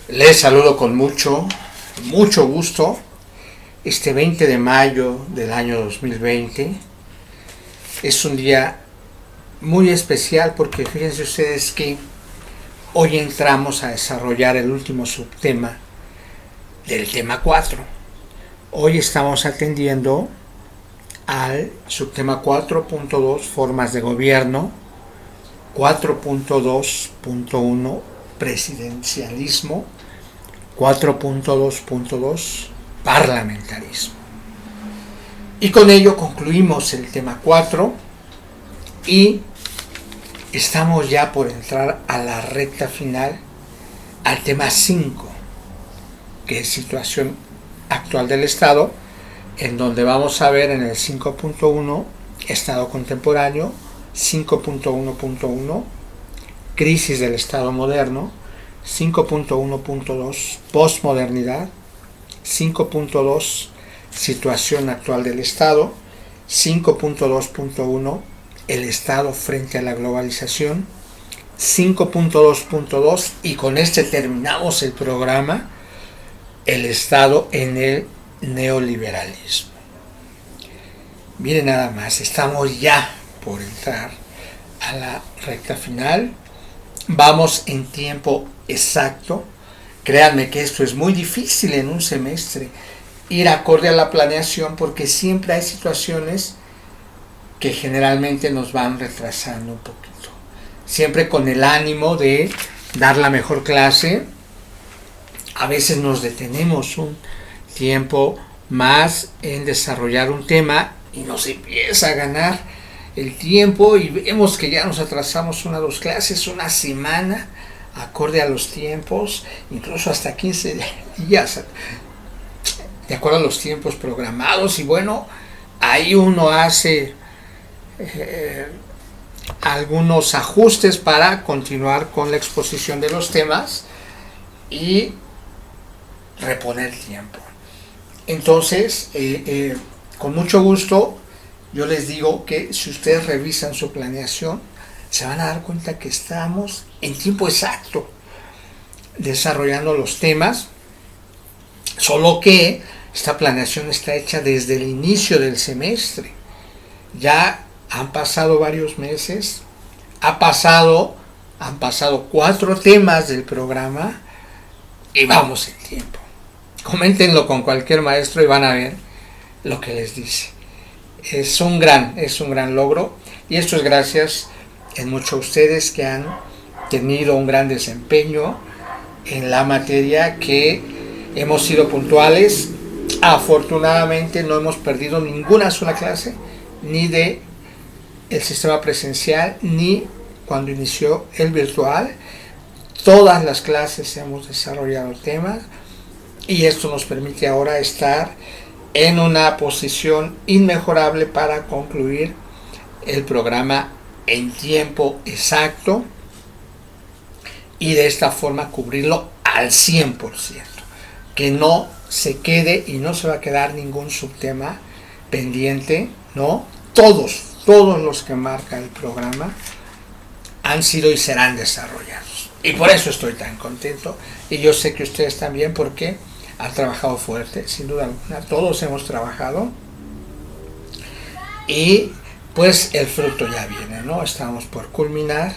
Les saludo con mucho gusto. Este 20 de mayo del año 2020 es un día muy especial porque fíjense ustedes que hoy entramos a desarrollar el último subtema del tema 4. Hoy estamos atendiendo al subtema 4.2, formas de gobierno, 4.2.1, presidencialismo, 4.2.2, parlamentarismo. Y con ello concluimos el tema 4 y estamos ya por entrar a la recta final, al tema 5, que es situación actual del Estado, en donde vamos a ver en el 5.1 Estado contemporáneo, 5.1.1 crisis del Estado moderno, 5.1.2 posmodernidad, 5.2 situación actual del Estado, 5.2.1 el Estado frente a la globalización, 5.2.2 y con este terminamos el programa, el Estado en el neoliberalismo. Miren nada más, estamos ya por entrar a la recta final. Vamos en tiempo exacto. Créanme que esto es muy difícil en un semestre, ir acorde a la planeación, porque siempre hay situaciones que generalmente nos van retrasando un poquito. Siempre con el ánimo de dar la mejor clase, a veces nos detenemos un tiempo más en desarrollar un tema y nos empieza a ganar el tiempo y vemos que ya nos atrasamos 1 o 2 clases, una semana, acorde a los tiempos, incluso hasta 15 días, de acuerdo a los tiempos programados. Y bueno, ahí uno hace algunos ajustes para continuar con la exposición de los temas y reponer tiempo. Entonces, con mucho gusto, yo les digo que si ustedes revisan su planeación, se van a dar cuenta que estamos en tiempo exacto desarrollando los temas, solo que esta planeación está hecha desde el inicio del semestre. Ya han pasado varios meses, han pasado 4 temas del programa y vamos en tiempo. Coméntenlo con cualquier maestro y van a ver lo que les dice. Es un gran logro, y esto es gracias en mucho a ustedes que han tenido un gran desempeño en la materia, que hemos sido puntuales. Afortunadamente no hemos perdido ninguna sola clase, ni de el sistema presencial ni cuando inició el virtual. Todas las clases hemos desarrollado temas y esto nos permite ahora estar en una posición inmejorable para concluir el programa en tiempo exacto y de esta forma cubrirlo al 100%, que no se quede y no se va a quedar ningún subtema pendiente, ¿no? Todos los que marca el programa han sido y serán desarrollados, y por eso estoy tan contento, y yo sé que ustedes también, porque han trabajado fuerte, sin duda alguna. Todos hemos trabajado y pues el fruto ya viene, ¿no? Estamos por culminar,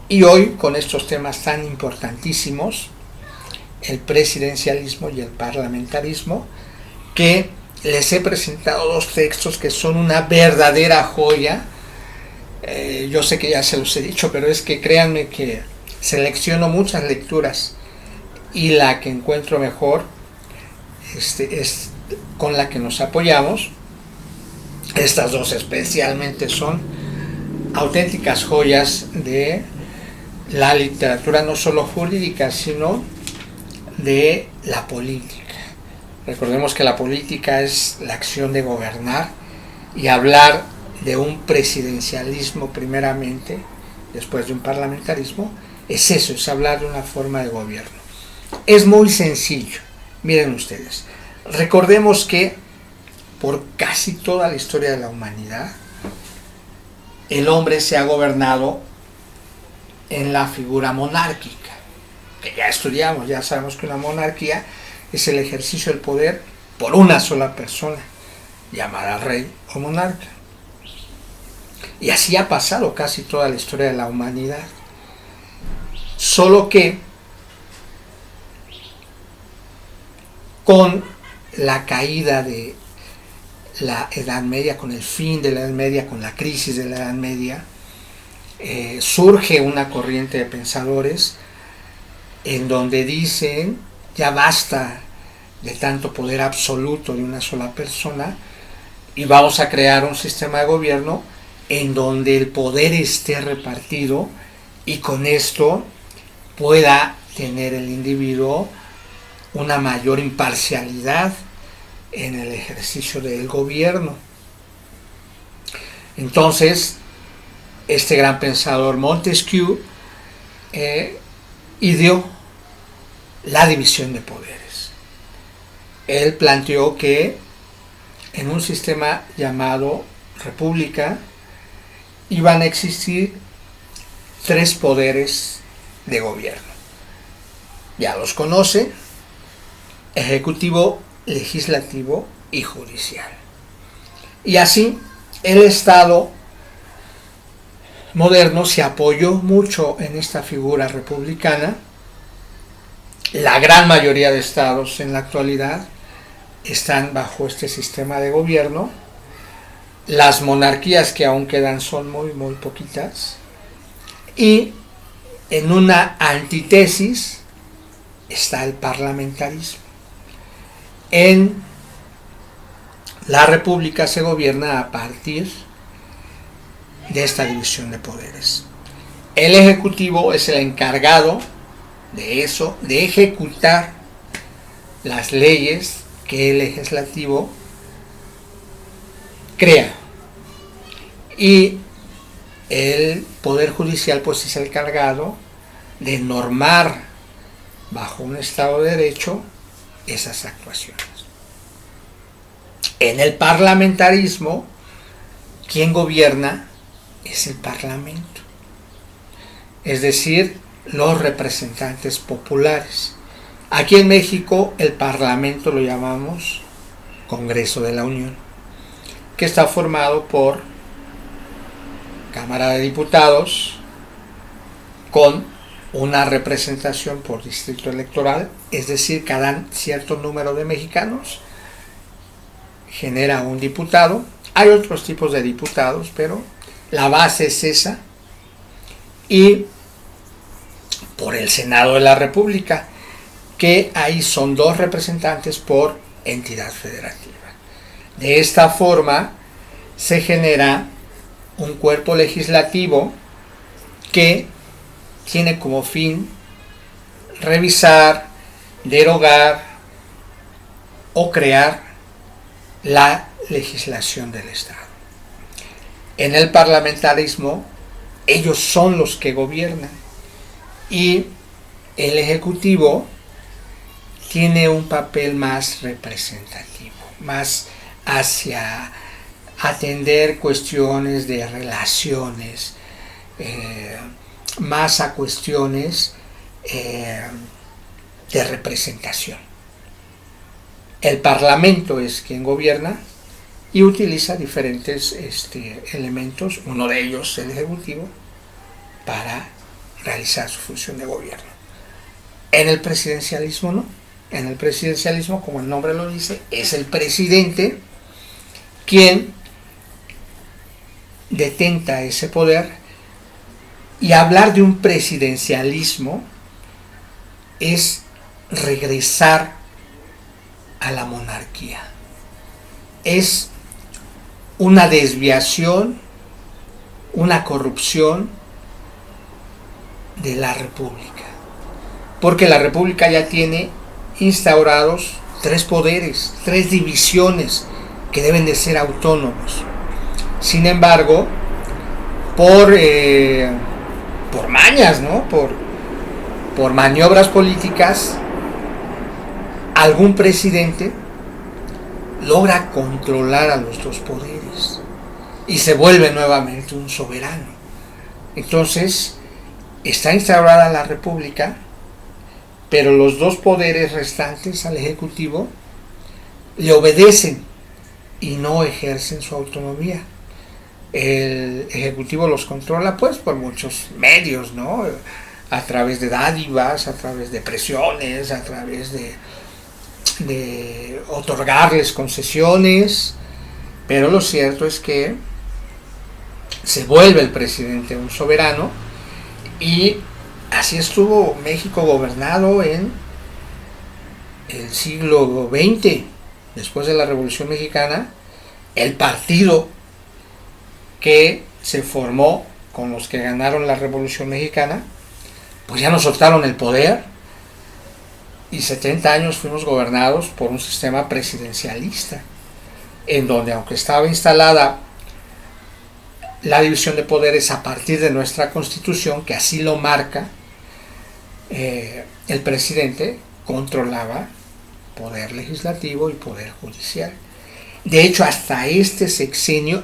y hoy con estos temas tan importantísimos, el presidencialismo y el parlamentarismo, que les he presentado 2 textos que son una verdadera joya. Yo sé que ya se los he dicho, pero es que créanme que selecciono muchas lecturas y la que encuentro mejor es con la que nos apoyamos. Estas 2 especialmente son auténticas joyas de la literatura, no solo jurídica, sino de la política. Recordemos que la política es la acción de gobernar, y hablar de un presidencialismo primeramente, después de un parlamentarismo, es eso, es hablar de una forma de gobierno. Es muy sencillo. Miren ustedes, recordemos que por casi toda la historia de la humanidad, el hombre se ha gobernado en la figura monárquica. que ya estudiamos, ya sabemos que una monarquía es el ejercicio del poder por una sola persona, llamada rey o monarca. Y así ha pasado casi toda la historia de la humanidad. Solo que con la caída de la Edad Media, con el fin de la Edad Media, con la crisis de la Edad Media, surge una corriente de pensadores en donde dicen, ya basta de tanto poder absoluto de una sola persona y vamos a crear un sistema de gobierno en donde el poder esté repartido y con esto pueda tener el individuo una mayor imparcialidad en el ejercicio del gobierno. Entonces, este gran pensador Montesquieu ideó la división de poderes. Él planteó que en un sistema llamado república iban a existir 3 poderes de gobierno. Ya los conoce: ejecutivo, legislativo y judicial. Y así el Estado moderno se apoyó mucho en esta figura republicana. La gran mayoría de estados en la actualidad están bajo este sistema de gobierno. Las monarquías que aún quedan son muy, muy poquitas. Y en una antítesis está el parlamentarismo. En la república se gobierna a partir de esta división de poderes. El ejecutivo es el encargado de eso, de ejecutar las leyes que el legislativo crea, y el poder judicial pues es el encargado de normar bajo un estado de derecho esas actuaciones. En el parlamentarismo, quien gobierna es el parlamento, es decir, los representantes populares. Aquí en México el parlamento lo llamamos Congreso de la Unión, que está formado por Cámara de Diputados con una representación por distrito electoral, es decir, cada cierto número de mexicanos genera un diputado. Hay otros tipos de diputados, pero la base es esa. Y por el Senado de la República, que ahí son 2 representantes por entidad federativa. De esta forma se genera un cuerpo legislativo que tiene como fin revisar, derogar o crear la legislación del Estado. En el parlamentarismo, ellos son los que gobiernan, y el ejecutivo tiene un papel más representativo, más hacia atender cuestiones de relaciones, más a cuestiones de representación. El Parlamento es quien gobierna y utiliza diferentes elementos, uno de ellos el Ejecutivo, para realizar su función de gobierno. En el presidencialismo no. En el presidencialismo, como el nombre lo dice, es el presidente quien detenta ese poder, y hablar de un presidencialismo es regresar a la monarquía. Es una desviación, una corrupción de la república, porque la república ya tiene instaurados 3 poderes, 3 divisiones que deben de ser autónomos. Sin embargo, por mañas, ¿no? por maniobras políticas, algún presidente logra controlar a los 2 poderes y se vuelve nuevamente un soberano. Entonces, está instaurada la república, pero los dos poderes restantes al Ejecutivo le obedecen y no ejercen su autonomía. El Ejecutivo los controla pues por muchos medios, ¿no? A través de dádivas, a través de presiones, a través de otorgarles concesiones, pero lo cierto es que se vuelve el presidente un soberano, y así estuvo México gobernado en el siglo XX. Después de la Revolución Mexicana, el partido que se formó con los que ganaron la Revolución Mexicana, pues ya nos soltaron el poder, y 70 años fuimos gobernados por un sistema presidencialista, en donde, aunque estaba instalada la división de poderes a partir de nuestra Constitución, que así lo marca, el presidente controlaba poder legislativo y poder judicial. De hecho, hasta este sexenio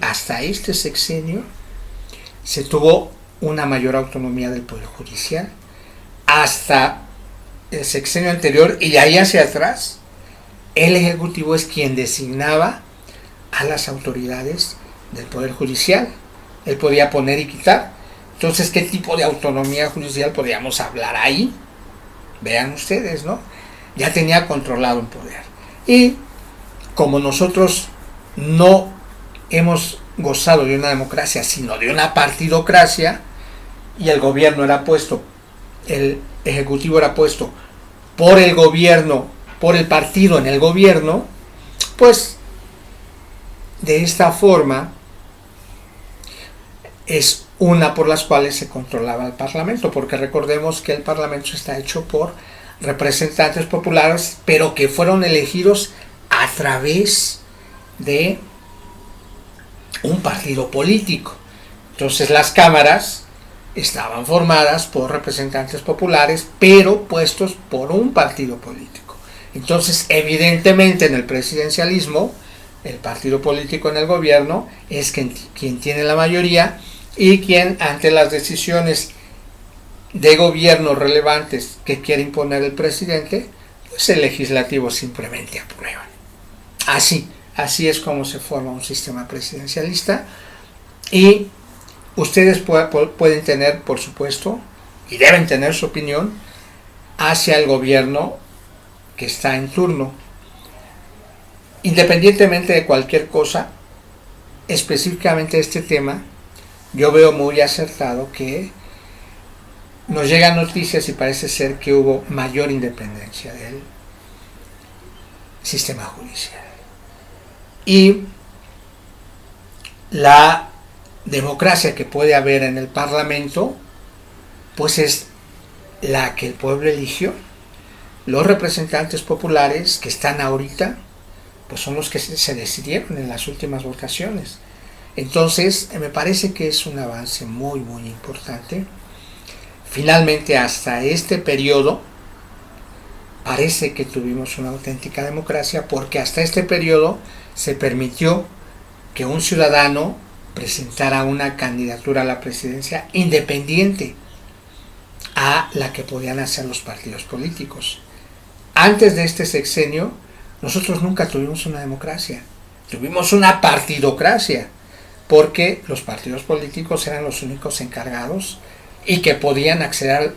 se tuvo una mayor autonomía del poder judicial. Hasta el sexenio anterior, y de ahí hacia atrás, el Ejecutivo es quien designaba a las autoridades del poder judicial. Él podía poner y quitar. Entonces, ¿qué tipo de autonomía judicial podríamos hablar ahí? Vean ustedes, ¿no? Ya tenía controlado un poder. Y como nosotros no hemos gozado de una democracia, sino de una partidocracia, y el gobierno era puesto, el Ejecutivo era puesto por el gobierno, por el partido en el gobierno, pues de esta forma es una por las cuales se controlaba el Parlamento, porque recordemos que el Parlamento está hecho por representantes populares, pero que fueron elegidos a través de un partido político. Entonces las cámaras estaban formadas por representantes populares, pero puestos por un partido político. Entonces, evidentemente, en el presidencialismo, el partido político en el gobierno es quien tiene la mayoría, y quien, ante las decisiones de gobierno relevantes que quiere imponer el presidente, pues el legislativo simplemente aprueba. Así es como se forma un sistema presidencialista, y ustedes pueden tener, por supuesto, y deben tener su opinión hacia el gobierno que está en turno. Independientemente de cualquier cosa, específicamente este tema, yo veo muy acertado que nos llegan noticias y parece ser que hubo mayor independencia del sistema judicial. Y la democracia que puede haber en el Parlamento, pues es la que el pueblo eligió. Los representantes populares que están ahorita, pues son los que se decidieron en las últimas votaciones. Entonces, me parece que es un avance muy, muy importante. Finalmente, hasta este periodo, parece que tuvimos una auténtica democracia, porque hasta este periodo se permitió que un ciudadano presentara una candidatura a la presidencia independiente a la que podían hacer los partidos políticos. Antes de este sexenio, nosotros nunca tuvimos una democracia, tuvimos una partidocracia, porque los partidos políticos eran los únicos encargados y que podían acceder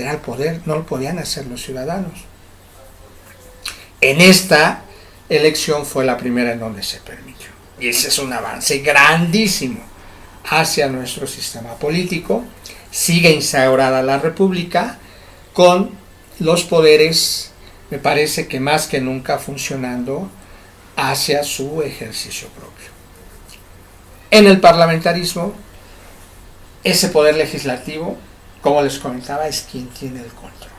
al poder, no lo podían hacer los ciudadanos. En esta elección fue la primera en donde se permitió, y ese es un avance grandísimo hacia nuestro sistema político. Sigue instaurada la república con los poderes, me parece que más que nunca, funcionando hacia su ejercicio propio. En el parlamentarismo, ese poder legislativo, como les comentaba, es quien tiene el control.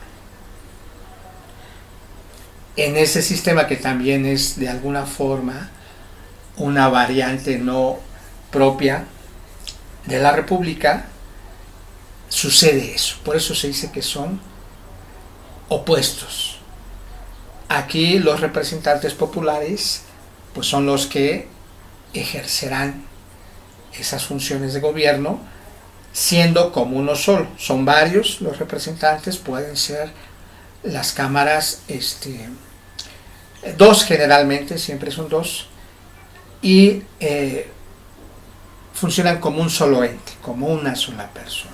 En ese sistema, que también es de alguna forma una variante no propia de la república, sucede eso. Por eso se dice que son opuestos. Aquí los representantes populares pues son los que ejercerán esas funciones de gobierno, siendo como uno solo. Son varios los representantes, pueden ser las cámaras, dos generalmente, siempre son dos, y funcionan como un solo ente, como una sola persona.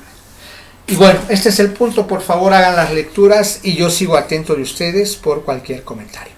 Y bueno, este es el punto. Por favor hagan las lecturas y yo sigo atento de ustedes por cualquier comentario.